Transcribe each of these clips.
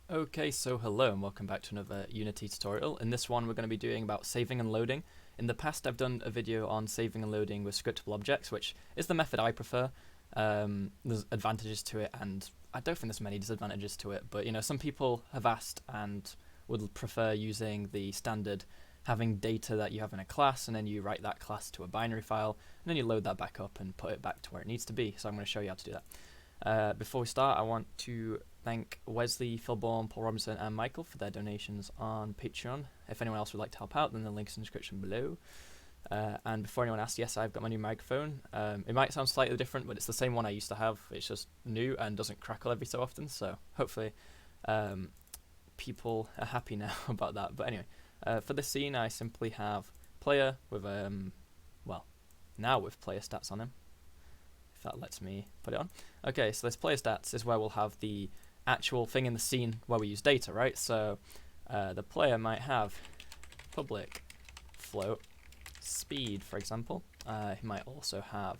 Okay, so hello and welcome back to another Unity tutorial. In this one we're going to be doing about saving and loading. In the past I've done a video on saving and loading with scriptable objects, which is the method I prefer. There's advantages to it and I don't think there's many disadvantages to it, but you know, some people have asked and would prefer using the standard having data that you have in a class and then you write that class to a binary file and then you load that back up and put it back to where it needs to be. So I'm going to show you how to do that. Before we start, I want to thank Wesley, Philborn, Paul Robinson and Michael for their donations on Patreon. If anyone else would like to help out, then the link's in the description below. And before anyone asks, yes, I've got my new microphone. It might sound slightly different, but it's the same one I used to have. It's just new and doesn't crackle every so often, so hopefully people are happy now about that. But anyway, for this scene I simply have player with, now with player stats on him, if that lets me put it on. Okay, so this player stats is where we'll have the actual thing in the scene where we use data, right? So the player might have public float speed, for example. He might also have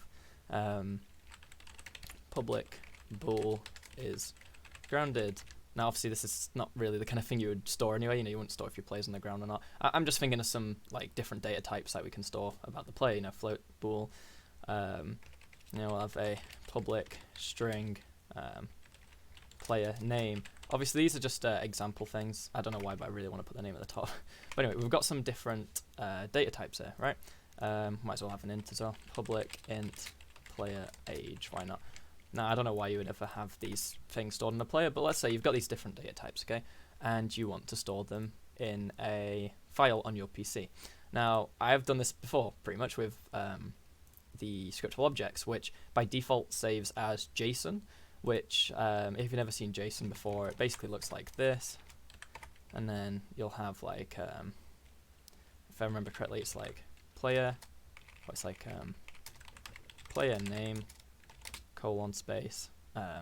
public bool is grounded. Now obviously this is not really the kind of thing you would store anyway, you know, you wouldn't store if your player's on the ground or not. I'm just thinking of some like different data types that we can store about the player, you know, float, bool. You know, we'll have a public string player name. Obviously these are just example things. I don't know why, but I really want to put the name at the top. But anyway, we've got some different data types here, right? Might as well have an int as well. Public int player age, why not? Now I don't know why you would ever have these things stored in a player, but let's say you've got these different data types, okay? And you want to store them in a file on your PC. Now I have done this before pretty much with the scriptable objects, which by default saves as JSON, which if you've never seen JSON before, it basically looks like this, and then you'll have like if I remember correctly, it's like player, or it's like player name colon space. I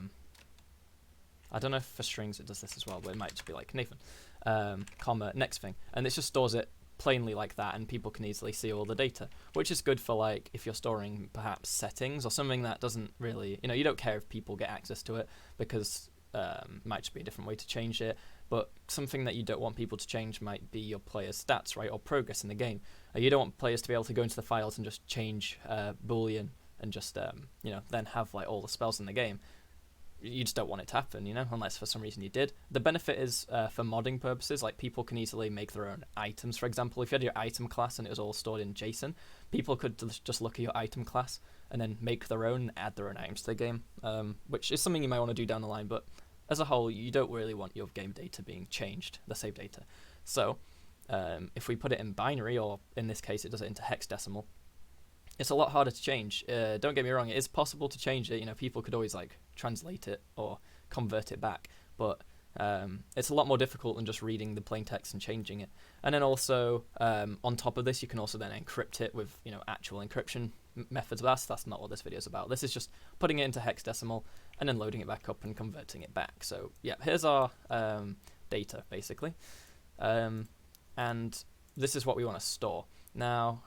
don't know if for strings it does this as well, but it might just be like Nathan comma next thing, and it just stores it plainly like that, and people can easily see all the data, which is good for like if you're storing perhaps settings or something that doesn't really, you know, you don't care if people get access to it because it might just be a different way to change it, but something that you don't want people to change might be your player's stats, right, or progress in the game. You don't want players to be able to go into the files and just change boolean and just you know, then have like all the spells in the game. You just don't want it to happen, you know, unless for some reason you did. The benefit is for modding purposes, like people can easily make their own items, for example. If you had your item class and it was all stored in JSON, people could just look at your item class and then make their own and add their own items to the game, which is something you might want to do down the line, but as a whole, you don't really want your game data being changed, the save data. So if we put it in binary, or in this case it does it into hexadecimal, it's a lot harder to change. Don't get me wrong, it is possible to change it. You know, people could always like translate it or convert it back, but it's a lot more difficult than just reading the plain text and changing it. And then also on top of this, you can also then encrypt it with, you know, actual encryption methods. That's not what this video is about. This is just putting it into hexadecimal and then loading it back up and converting it back. So yeah, here's our data basically, and this is what we want to store now.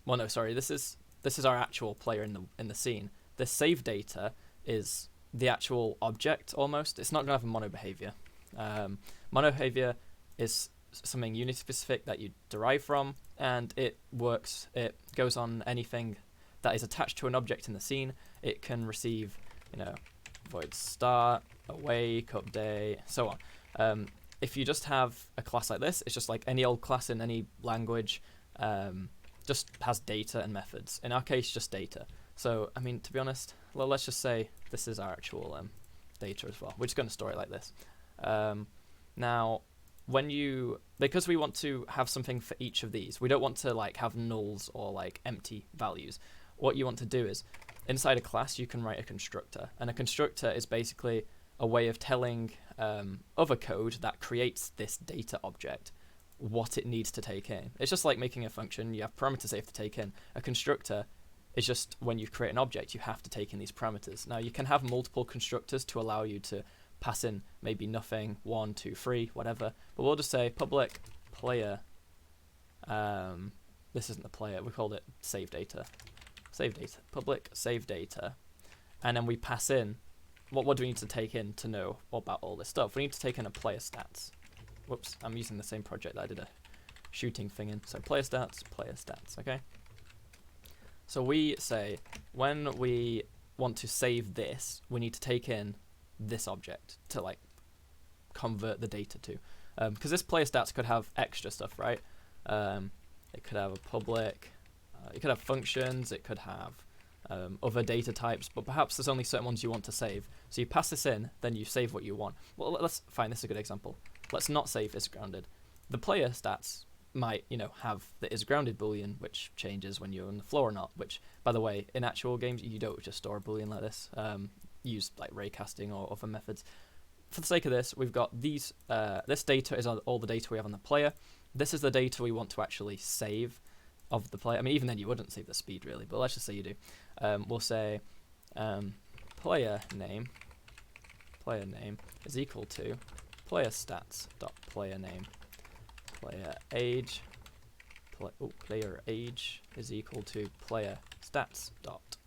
Well, no, sorry. This is our actual player in the scene. The save data is the actual object almost. It's not going to have a mono behavior. Mono behavior is something Unity specific that you derive from, and it works. It goes on anything that is attached to an object in the scene. It can receive, you know, void start, awake, update, so on. If you just have a class like this, it's just like any old class in any language. Just has data and methods. In our case, just data. So, I mean, to be honest, well, let's just say this is our actual data as well. We're just going to store it like this. Now, because we want to have something for each of these, we don't want to like have nulls or like empty values. What you want to do is, inside a class, you can write a constructor. And a constructor is basically a way of telling other code that creates this data object what it needs to take in. It's just like making a function. You have parameters you have to take in. A constructor is just when you create an object, you have to take in these parameters. Now you can have multiple constructors to allow you to pass in maybe nothing, 1, 2, 3, whatever. But we'll just say public player. This isn't the player. We called it save data. Save data. Public save data, and then we pass in what do we need to take in to know about all this stuff? We need to take in a player stats. Whoops, I'm using the same project that I did a shooting thing in. So player stats, okay? So we say when we want to save this, we need to take in this object to like convert the data to. Because this player stats could have extra stuff, right? It could have a public, it could have functions, it could have other data types, but perhaps there's only certain ones you want to save. So you pass this in, then you save what you want. Well, let's find this is a good example. Let's not save is grounded. The player stats might, have the is grounded boolean, which changes when you're on the floor or not, which, by the way, in actual games, you don't just store a boolean like this. Use like raycasting or other methods. For the sake of this, we've got these, this data is all the data we have on the player. This is the data we want to actually save of the player. I mean, even then you wouldn't save the speed really, but let's just say you do. We'll say player name is equal to player stats dot player name. Player age is equal to player stats dot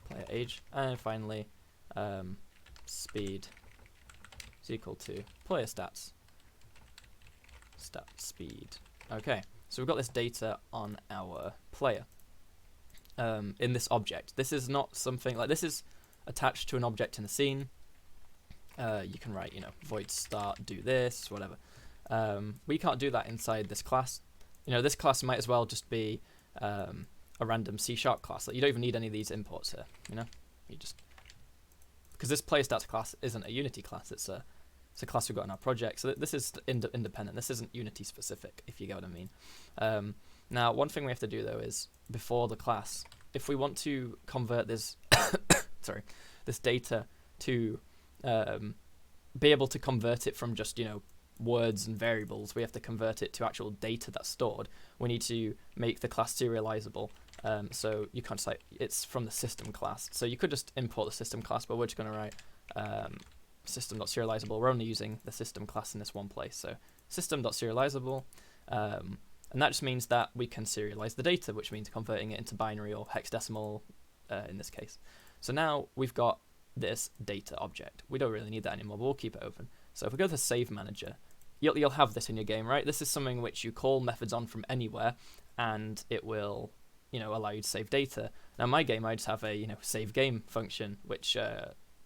player age, and finally speed is equal to player stats speed. Okay, so we've got this data on our player in this object. This is not something like this is attached to an object in the scene. You can write, void start, do this, whatever. We can't do that inside this class. This class might as well just be a random C# class. Like, you don't even need any of these imports here. You just, because this player stats class isn't a Unity class. It's a class we've got in our project. So this is independent. This isn't Unity specific, if you get what I mean. Now, one thing we have to do though is before the class, if we want to convert this, this data to be able to convert it from just words and variables, we have to convert it to actual data that's stored. We need to make the class serializable. So you can't say it's from the system class. So you could just import the system class, but we're just going to write system.serializable. We're only using the system class in this one place. So system.serializable. And that just means that we can serialize the data, which means converting it into binary or hexadecimal in this case. So now we've got this data object. We don't really need that anymore, but we'll keep it open. So if we go to the save manager, you'll have this in your game, right? This is something which you call methods on from anywhere, and it will, allow you to save data. Now, in my game, I just have a, save game function, which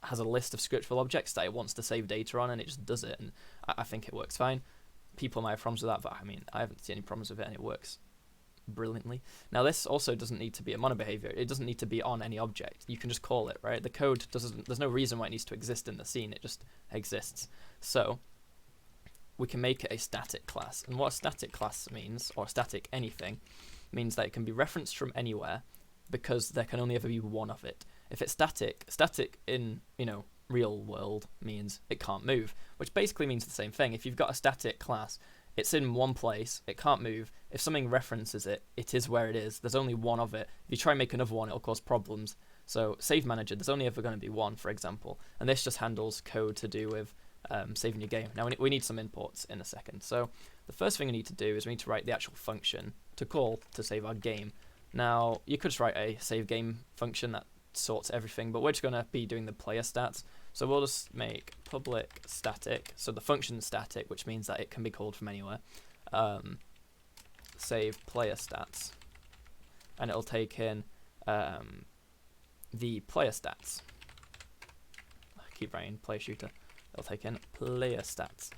has a list of scriptable objects that it wants to save data on, and it just does it, and I think it works fine. People might have problems with that, but I mean, I haven't seen any problems with it, and it works brilliantly. Now, this also doesn't need to be a mono behavior. It doesn't need to be on any object. You can just call it, right? The code doesn't, there's no reason why it needs to exist in the scene. It just exists. So we can make it a static class. And what a static class means, or static anything, means that it can be referenced from anywhere because there can only ever be one of it. If it's static in, real world means it can't move, which basically means the same thing. If you've got a static class, it's in one place, it can't move. If something references it, it is where it is. There's only one of it. If you try and make another one, it'll cause problems. So save manager, there's only ever going to be one, for example. And this just handles code to do with saving your game. Now we need some imports in a second. So the first thing we need to do is we need to write the actual function to call to save our game. Now you could just write a save game function that sorts everything, but we're just going to be doing the player stats. So we'll just make public static, so the function static, which means that it can be called from anywhere. Save player stats, and it'll take in the player stats. I keep writing player shooter. It'll take in player stats,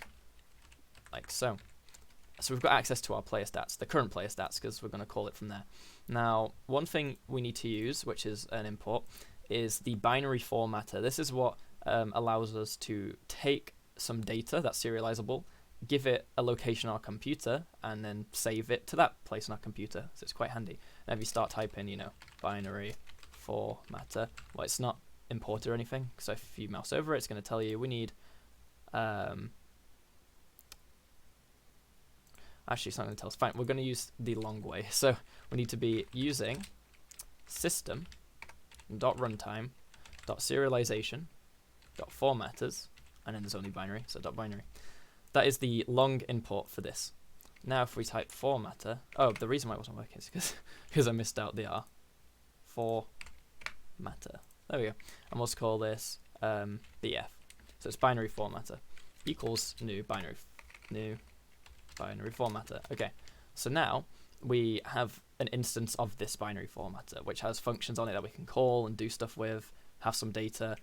like so. So we've got access to our player stats, the current player stats, because we're going to call it from there. Now, one thing we need to use, which is an import, is the binary formatter. This is what allows us to take some data that's serializable, give it a location on our computer, and then save it to that place on our computer. So it's quite handy. Now if you start typing, binary formatter, well, it's not imported or anything. So if you mouse over it, it's going to tell you we need actually, it's not going to tell us. Fine, we're going to use the long way. So we need to be using system.runtime.serialization.formatters, and then there's only binary, so .binary. That is the long import for this. Now if we type formatter, oh, the reason why it wasn't working is because I missed out the R. Formatter. There we go. And we'll just call this BF. So it's binary formatter equals new binary formatter. Okay, so now we have an instance of this binary formatter which has functions on it that we can call and do stuff with, have some data,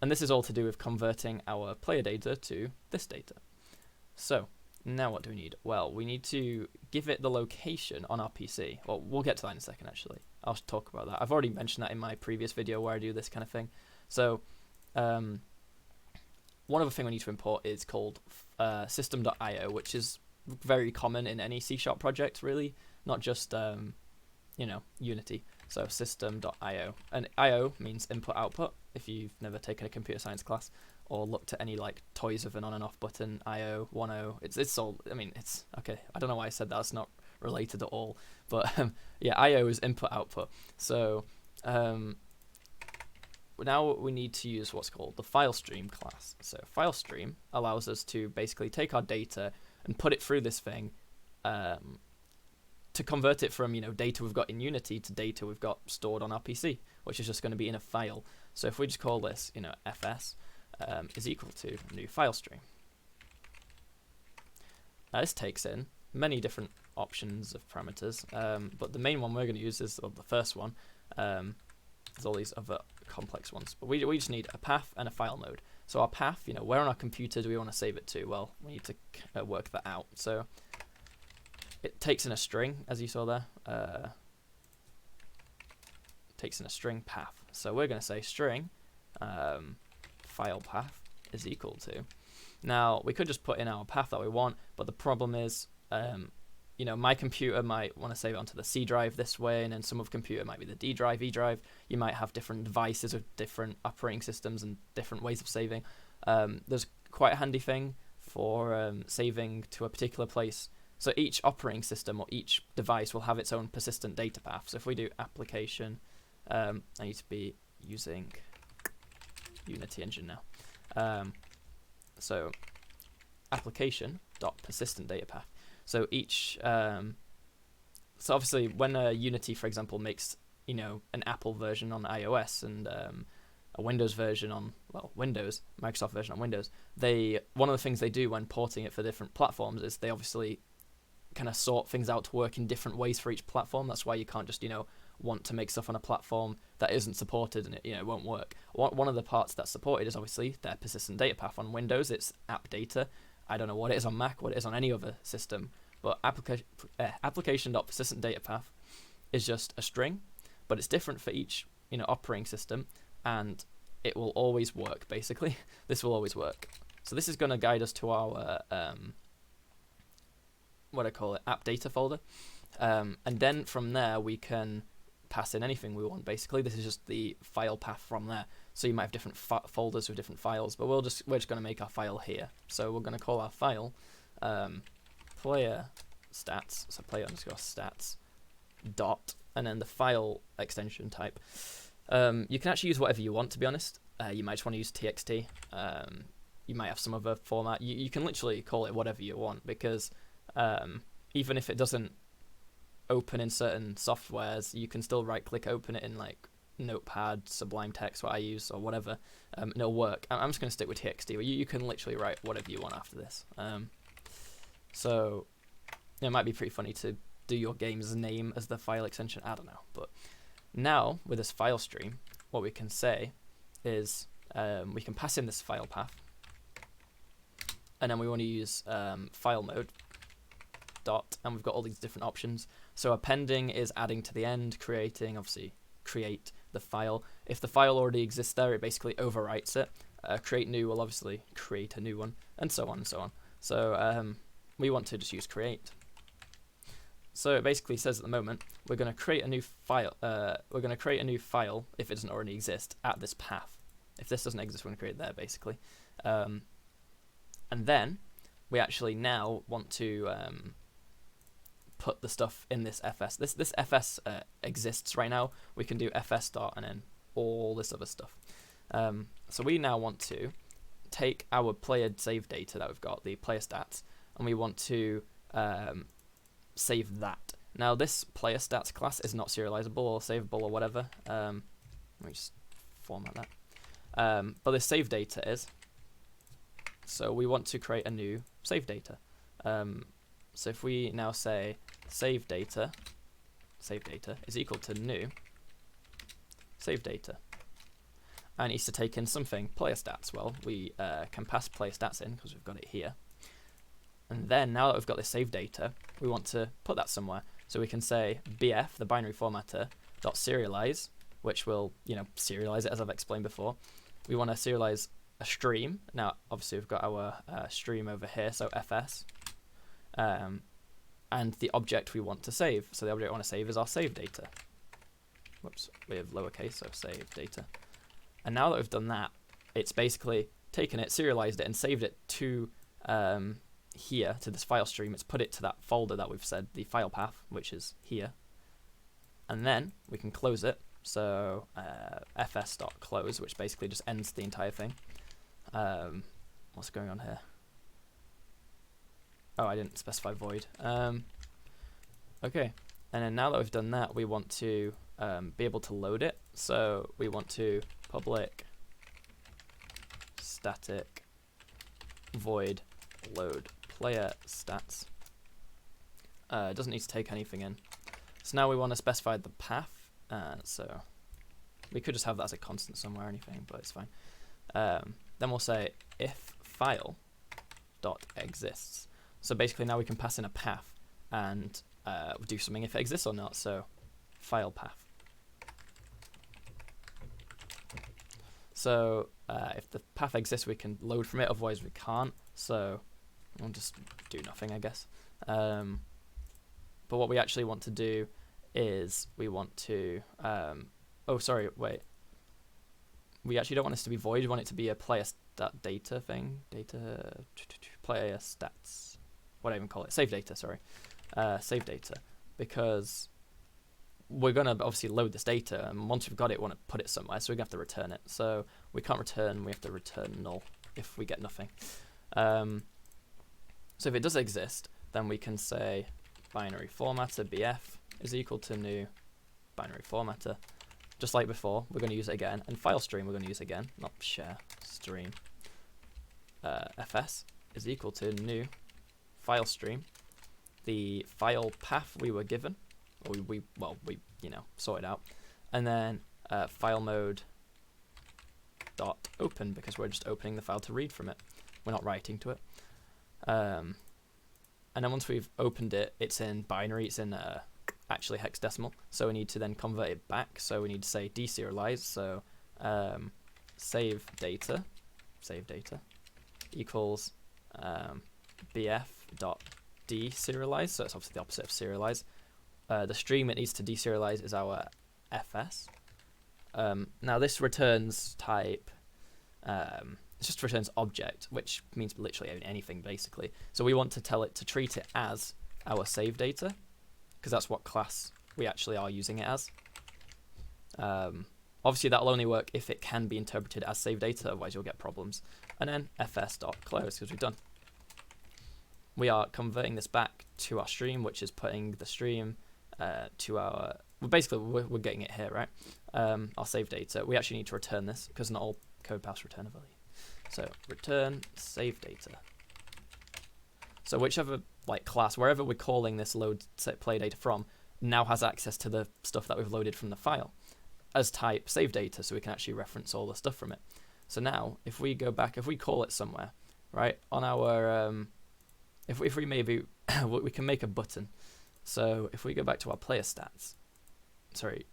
and this is all to do with converting our player data to this data. So now what do we need? Well, we need to give it the location on our PC. Well, we'll get to that in a second actually. I'll talk about that. I've already mentioned that in my previous video where I do this kind of thing. So one other thing we need to import is called system.io, which is very common in any C# project, really, not just Unity. So system.io, and IO means input output. If you've never taken a computer science class or looked at any like toys with an on and off button, IO, 1O, it's all. I mean, it's okay. I don't know why I said that. It's not related at all, but yeah, IO is input output. So now we need to use what's called the file stream class. So file stream allows us to basically take our data and put it through this thing to convert it from data we've got in Unity to data we've got stored on our PC, which is just going to be in a file. So if we just call this fs is equal to new file stream. This takes in many different options of parameters, but the main one we're going to use is the first one. There's all these other complex ones, but we just need a path and a file mode. So our path, where on our computer do we want to save it to? Well, we need to work that out. So it takes in a string, as you saw there. Takes in a string path. So we're going to say string file path is equal to. Now we could just put in our path that we want, but the problem is, my computer might want to save it onto the C drive this way, and then some other computer might be the D drive, E drive. You might have different devices with different operating systems and different ways of saving. There's quite a handy thing for saving to a particular place. So each operating system or each device will have its own persistent data path. So if we do application, I need to be using Unity Engine now. So application.persistent data path. So each, so obviously when Unity, for example, makes an Apple version on iOS and a Windows version on Windows, Microsoft version on Windows, one of the things they do when porting it for different platforms is they obviously kind of sort things out to work in different ways for each platform. That's why you can't just want to make stuff on a platform that isn't supported and it won't work. One of the parts that's supported is obviously their persistent data path. On Windows, it's app data. I don't know what it is on Mac, what it is on any other system, but application.persistent data path is just a string, but it's different for each operating system, and it will always work. Basically, this will always work. So this is going to guide us to our app data folder, and then from there we can pass in anything we want. Basically, this is just the file path from there. So you might have different folders with different files, but we're just going to make our file here. So we're going to call our file player stats, so player_stats dot, and then the file extension type. You can actually use whatever you want, to be honest. You might just want to use txt. You might have some other format. You can literally call it whatever you want, because even if it doesn't open in certain softwares, you can still right click open it in like Notepad, Sublime Text, what I use, or whatever, and it'll work. I'm just going to stick with txt, but you can literally write whatever you want after this. So it might be pretty funny to do your game's name as the file extension, I don't know. But now with this file stream, what we can say is we can pass in this file path, and then we want to use file mode dot, and we've got all these different options. So appending is adding to the end, creating, obviously create the file. If the file already exists there, it basically overwrites it. Create new will obviously create a new one, and so on and so on. So we want to just use create. So it basically says at the moment we're going to create a new file. We're going to create a new file if it doesn't already exist at this path. If this doesn't exist, we're going to create it there basically. And then we actually now want to put the stuff in this fs. This fs exists right now. We can do fs dot and then all this other stuff. So we now want to take our player save data that we've got, the player stats, and we want to save that. Now this player stats class is not serializable or savable or whatever. Let me just format that. but this save data is. So we want to create a new save data. So if we now say save data is equal to new save data, and it needs to take in something, player stats. Well, we can pass player stats in because we've got it here. And then now that we've got this save data, we want to put that somewhere. So we can say bf, the binary formatter, dot serialize, which will, serialize it as I've explained before. We want to serialize a stream. Now, obviously, we've got our stream over here, so fs. And the object we want to save. So the object we want to save is our save data. Whoops, we have lowercase, so save data. And now that we've done that, it's basically taken it, serialized it, and saved it to here, to this file stream. It's put it to that folder that we've said, the file path, which is here. And then we can close it. So fs.close, which basically just ends the entire thing. What's going on here? Oh, I didn't specify void. Okay, and then now that we've done that, we want to be able to load it. So we want to public static void load player stats. It doesn't need to take anything in. So now we want to specify the path. So we could just have that as a constant somewhere or anything, but it's fine. Then we'll say if file dot exists. So basically now we can pass in a path and do something if it exists or not. So file path. So if the path exists, we can load from it. Otherwise, we can't. So we'll just do nothing, I guess. But what we actually want to do is we want to. Oh, sorry. Wait. We actually don't want this to be void. We want it to be a player stat data thing. Data player stats. What do I even call it? Save data. Sorry. Save data, because we're going to obviously load this data, and once we've got it, we want to put it somewhere, so we're going to have to return it. So we can't return, we have to return null if we get nothing. So if it does exist, then we can say binary formatter bf is equal to new binary formatter. Just like before, we're going to use it again, and file stream we're going to use again, not share, stream. Fs is equal to new file stream. The file path we were given, or we sorted out, and then file mode dot open, because we're just opening the file to read from it. We're not writing to it. And then once we've opened it, it's in binary. It's in actually hexadecimal. So we need to then convert it back. So we need to say deserialize. So save data equals bf dot deserialize. So it's obviously the opposite of serialize. The stream it needs to deserialize is our fs. Now this returns type, it just returns object, which means literally anything basically. So we want to tell it to treat it as our save data, because that's what class we actually are using it as. Obviously that'll only work if it can be interpreted as save data, otherwise you'll get problems. And then fs.close, because we've done. We are converting this back to our stream, which is putting the stream to our, well, basically we're getting it here, right? Our save data. We actually need to return this, because not all code paths return a value. So return save data. So whichever class, wherever we're calling this load set play data from, now has access to the stuff that we've loaded from the file as type save data, so we can actually reference all the stuff from it. So now if we go back, if we call it somewhere, right, on our if we maybe we can make a button. So if we go back to our player stats, player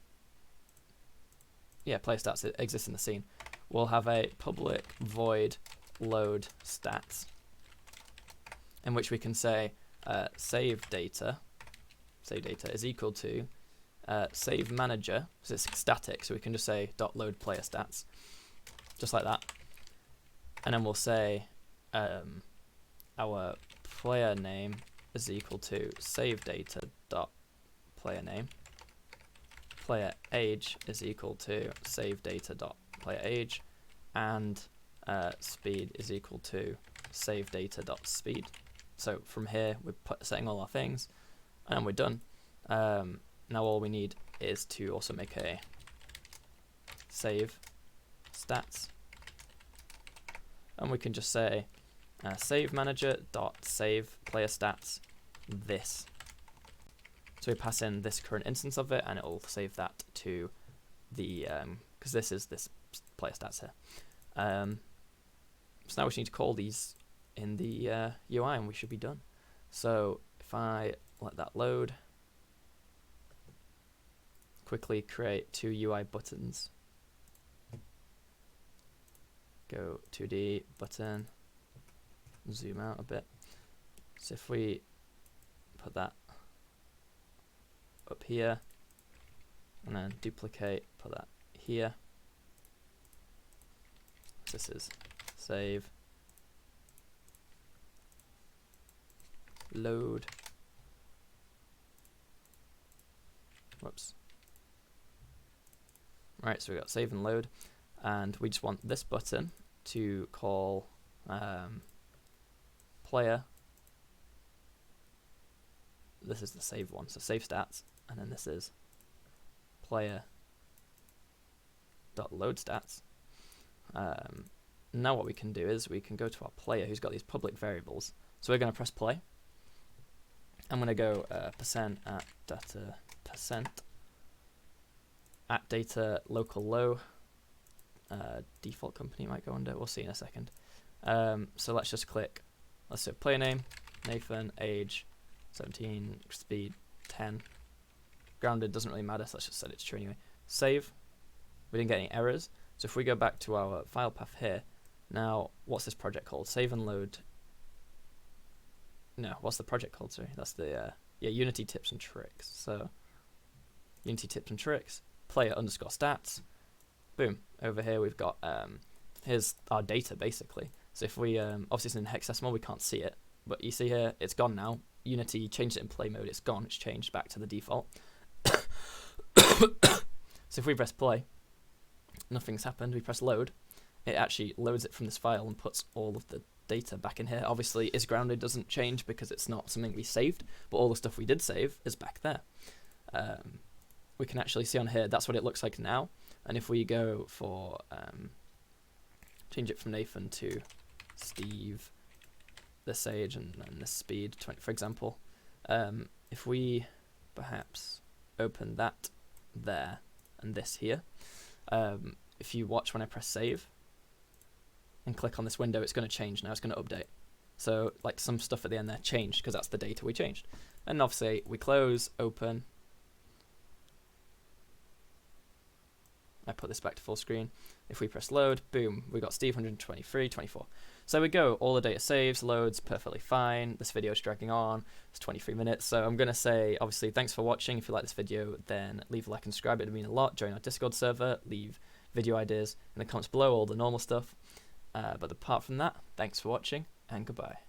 stats, it exists in the scene. We'll have a public void load stats, in which we can say save data is equal to save manager, because it's static, so we can just say dot load player stats, just like that. And then we'll say our player name is equal to save data dot player name. Player age is equal to save data dot player age, and speed is equal to save data dot speed. So from here we're setting all our things, and we're done. Now all we need is to also make a save stats and we can just say save manager dot save player stats this. So we pass in this current instance of it, and it will save that to the because this is this player stats here. So now we just need to call these in the UI, and we should be done. So if I let that load, quickly create 2 UI buttons. Go 2D button, zoom out a bit. So if we put that up here, and then duplicate, put that here. This is save, load, whoops. Right, so we got save and load, and we just want this button to call player. This is the save one, so save stats, and then this is player dot load stats. Now what we can do is we can go to our player who's got these public variables. So we're going to press play. I'm going to go percent at data percent at data local low. Default company might go under. We'll see in a second. So let's just click. Let's say player name Nathan, age 17, speed 10. Grounded doesn't really matter, so let's just set it to true anyway. Save. We didn't get any errors. So if we go back to our file path here, now what's this project called? Save and load. No, what's the project called? Sorry, that's the Unity tips and tricks. So Unity tips and tricks, player underscore stats. Boom. Over here we've got here's our data basically. So if we obviously it's in hexadecimal, we can't see it, but you see here it's gone now. Unity changed it in play mode. It's gone. It's changed back to the default. So if we press play, nothing's happened. We press load, it actually loads it from this file and puts all of the data back in here. Obviously is grounded doesn't change because it's not something we saved, but all the stuff we did save is back there. We can actually see on here that's what it looks like now, and if we go for change it from Nathan to Steve, this age and this speed 20 for example, if we perhaps open that there and this here, if you watch when I press save and click on this window, it's going to change now. It's going to update. So like some stuff at the end there changed because that's the data we changed. And obviously we close, open. I put this back to full screen. If we press load, boom, we got Steve 123, 24. So we go, all the data saves, loads perfectly fine. This video is dragging on, it's 23 minutes. So I'm going to say, obviously, thanks for watching. If you like this video, then leave a like and subscribe. It would mean a lot. Join our Discord server, leave video ideas in the comments below, all the normal stuff. But apart from that, thanks for watching and goodbye.